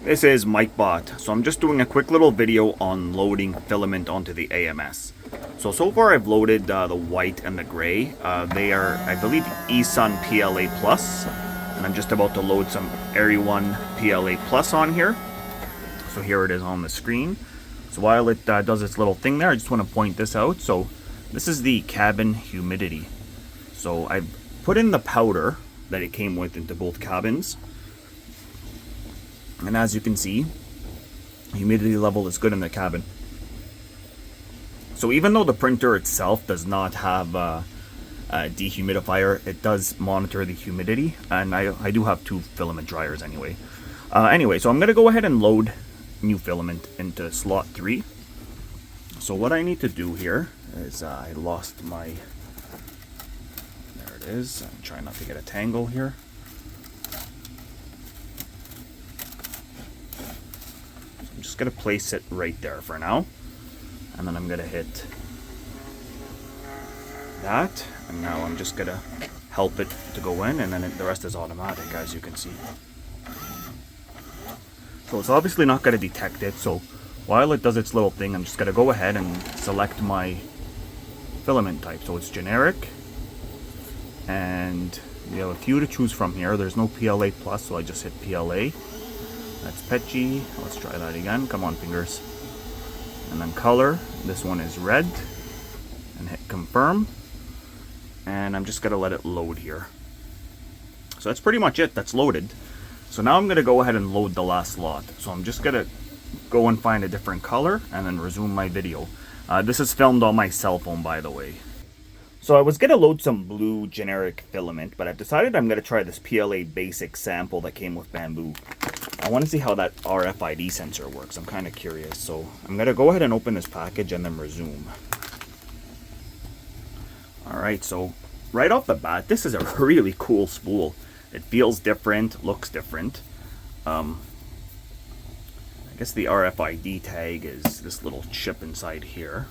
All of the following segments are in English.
This is MikeBot. So I'm just doing a quick little video on loading filament onto the AMS. So far I've loaded the white and the gray. They are, I believe, eSun PLA Plus. And I'm just about to load some Airy One PLA Plus on here. So here it is on the screen. So while it does its little thing there, I just want to point this out. So this is the cabin humidity. So I've put in the powder that it came with into both cabins. And as you can see, humidity level is good in the cabin. So even though the printer itself does not have a dehumidifier, it does monitor the humidity. And I do have two filament dryers anyway. So I'm going to go ahead and load new filament into slot 3. So what I need to do here is I lost my... There it is. I'm trying not to get a tangle here. Just going to place it right there for now, and then I'm going to hit that, and now I'm just going to help it to go in, and then the rest is automatic, as you can see. So it's obviously not going to detect it, so while it does its little thing, I'm just going to go ahead and select my filament type. So it's generic, and we have a few to choose from here. There's no PLA plus, so I just hit PLA. That's Petchy. Let's try that again. Come on, fingers. And then color. This one is red. And hit confirm. And I'm just going to let it load here. So that's pretty much it. That's loaded. So now I'm going to go ahead and load the last slot. So I'm just going to go and find a different color and then resume my video. This is filmed on my cell phone, by the way. So I was going to load some blue generic filament, but I've decided I'm going to try this PLA basic sample that came with Bambu. I want to see how that RFID sensor works. I'm kind of curious. So I'm going to go ahead and open this package and then resume. Alright, so right off the bat, this is a really cool spool. It feels different, looks different. I guess the RFID tag is this little chip inside here.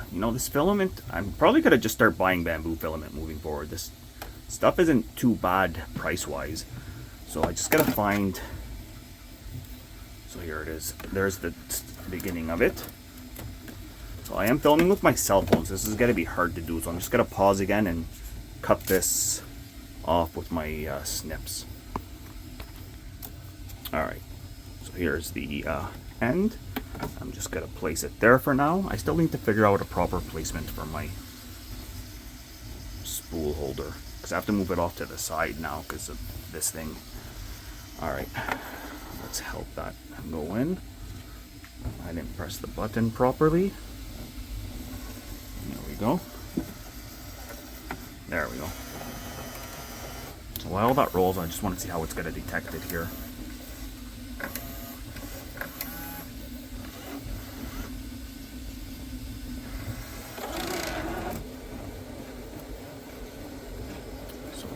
You know, this filament, I'm probably going to just start buying Bambu filament moving forward. This stuff isn't too bad price-wise. So I just got to find... So here it is. There's the beginning of it. So I am filming with my cell phone, so this is going to be hard to do. So I'm just going to pause again and cut this off with my snips. Alright. So here's the end. I'm just going to place it there for now. I still need to figure out a proper placement for my spool holder, because I have to move it off to the side now because of this thing. Alright, let's help that go in. I didn't press the button properly. There we go. There we go. So while that rolls, I just want to see how it's going to detect it here.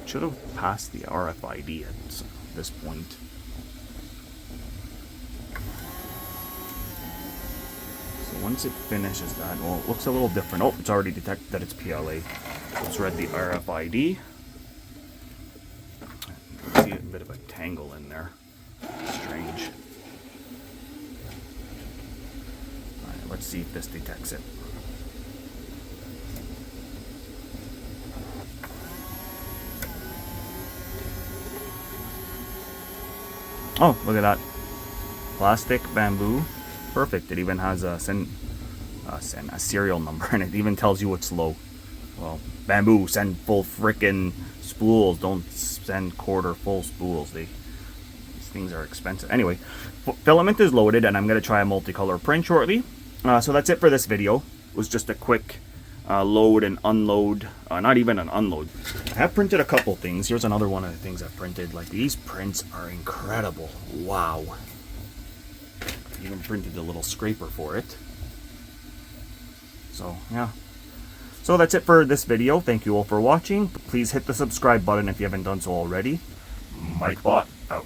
Should have passed the RFID at this point. So once it finishes that, well, it looks a little different. Oh, it's already detected that it's PLA. So let's read the RFID. I see a bit of a tangle in there. Strange. Alright, let's see if this detects it. Oh, look at that. Plastic, Bambu. Perfect. It even has a serial number, and it even tells you it's low. Well, Bambu, send full frickin' spools. Don't send quarter full spools. These things are expensive. Anyway, filament is loaded, and I'm going to try a multicolor print shortly. So that's it for this video. It was just a quick load and unload. Not even an unload. I have printed a couple things. Here's another one of the things I've printed. Like, these prints are incredible. Wow. Even printed a little scraper for it. So yeah. So that's it for this video. Thank you all for watching. Please hit the subscribe button if you haven't done so already. MikeBot out.